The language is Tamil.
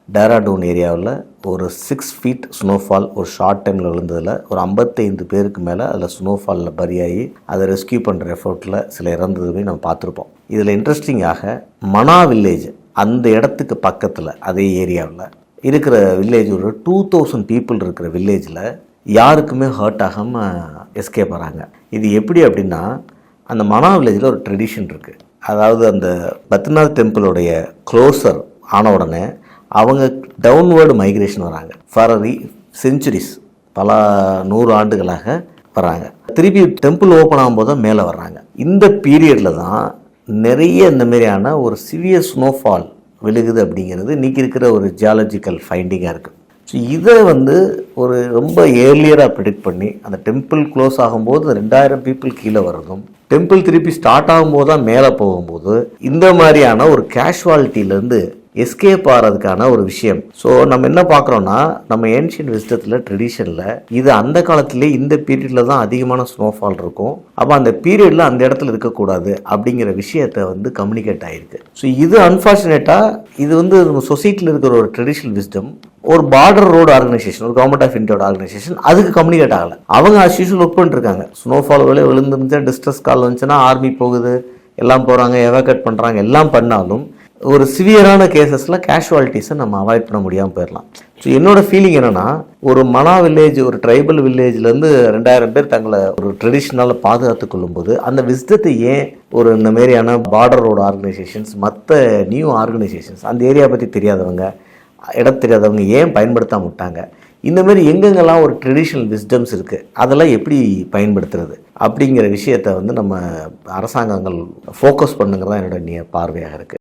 டேராடூன் ஏரியாவில் ஒரு 6 feet ஸ்னோஃபால் ஒரு ஷார்ட் டைமில் விழுந்ததில் ஒரு 55 பேருக்கு மேலே அதில் ஸ்னோஃபாலில் பரியாகி அதை ரெஸ்கியூ பண்ணுற எஃபர்ட்டில் சில இறந்ததுமே நம்ம பார்த்துருப்போம். இதில் இன்ட்ரெஸ்டிங்காக மனா வில்லேஜ் அந்த இடத்துக்கு பக்கத்தில் அதே ஏரியாவில் இருக்கிற வில்லேஜ் ஒரு 2000 people இருக்கிற வில்லேஜில் யாருக்குமே ஹர்ட் ஆகாமல் எஸ்கேப் ஆகிறாங்க. இது எப்படி அப்படின்னா, அந்த மனா வில்லேஜில் ஒரு ட்ரெடிஷன் இருக்குது. அதாவது அந்த பத்ரிநாத் டெம்பிளோடைய க்ளோசர் ஆன உடனே அவங்க டவுன்வேர்டு மைக்ரேஷன் வராங்க. ஃபார் செஞ்சுரிஸ், பல 100 ஆண்டுகளாக வராங்க. திருப்பி டெம்பிள் ஓப்பன் ஆகும்போது தான் மேலே வர்றாங்க. இந்த பீரியடில் தான் நிறைய இந்த மாதிரியான ஒரு சிவியர் ஸ்னோஃபால் விழுகுது அப்படிங்கிறது இன்றைக்கி இருக்கிற ஒரு ஜியாலஜிக்கல் ஃபைண்டிங்காக இருக்குது. ஸோ இதை ஒரு ரொம்ப ஏர்லியராக ப்ரிடிக்ட் பண்ணி அந்த டெம்பிள் க்ளோஸ் ஆகும்போது 2000 people கீழே வர்றதும், டெம்பிள் திருப்பி ஸ்டார்ட் ஆகும்போது தான் மேலே போகும்போது இந்த மாதிரியான ஒரு கேஷுவாலிட்டியிலேருந்து எஸ்கேப் ஆகிறதுக்கான ஒரு விஷயம். ஸோ நம்ம என்ன பார்க்குறோன்னா, நம்ம ஏன்ஷியன்ட் விஸ்டத்தில் ட்ரெடிஷனில் இது அந்த காலத்திலே இந்த பீரியடில் தான் அதிகமான ஸ்னோஃபால் இருக்கும். அப்போ அந்த பீரியடில் அந்த இடத்துல இருக்கக்கூடாது அப்படிங்கிற விஷயத்தை கம்யூனிகேட் ஆகிருக்கு. ஸோ இது அன்ஃபார்ச்சுனேட்டாக இது நம்ம சொசைட்டியில் இருக்கிற ஒரு ட்ரெடிஷனல் விஸ்டம் ஒரு பார்டர் ரோடு ஆர்கனைசேஷன், ஒரு கவர்மெண்ட் ஆஃப் இந்தியாவோட ஆர்கனைசேஷன் அதுக்கு கம்யூனிகேட் ஆகலை. அவங்க as usual ஒர்க் பண்ணிட்டுருக்காங்க. ஸ்னோஃபால் விழுந்துருந்துச்சா டிஸ்ட்ரெஸ் கால் வந்துச்சுன்னா ஆர்மி போகுது, எல்லாம் போகிறாங்க, எவாக்குவேட் பண்ணுறாங்க, எல்லாம் பண்ணாலும் ஒரு சிவியரான கேசஸில் கேஷுவாலிட்டிஸை நம்ம அவாய்ட் பண்ண முடியாமல் போயிடலாம். ஸோ என்னோட ஃபீலிங் என்னென்னா, ஒரு மனா வில்லேஜ், ஒரு ட்ரைபல் வில்லேஜ்லேருந்து 2000 பேர் தங்களை ஒரு ட்ரெடிஷ்னலாக பாதுகாத்து கொள்ளும்போது அந்த விஸ்டத்தை ஏன் இந்த மாதிரியான பார்டர் ரோடு ஆர்கனைசேஷன்ஸ், மற்ற நியூ ஆர்கனைசேஷன்ஸ், அந்த ஏரியா பற்றி தெரியாதவங்க, இடம் தெரியாதவங்க ஏன் பயன்படுத்தாம விட்டாங்க? இந்த மாதிரி எங்கெங்கெல்லாம் ஒரு ட்ரெடிஷ்னல் விஸ்டம்ஸ் இருக்குது அதெல்லாம் எப்படி பயன்படுத்துறது அப்படிங்கிற விஷயத்தை நம்ம அரசாங்கங்கள் ஃபோக்கஸ் பண்ணுங்கிறதான் என்னோட பார்வையாக இருக்குது.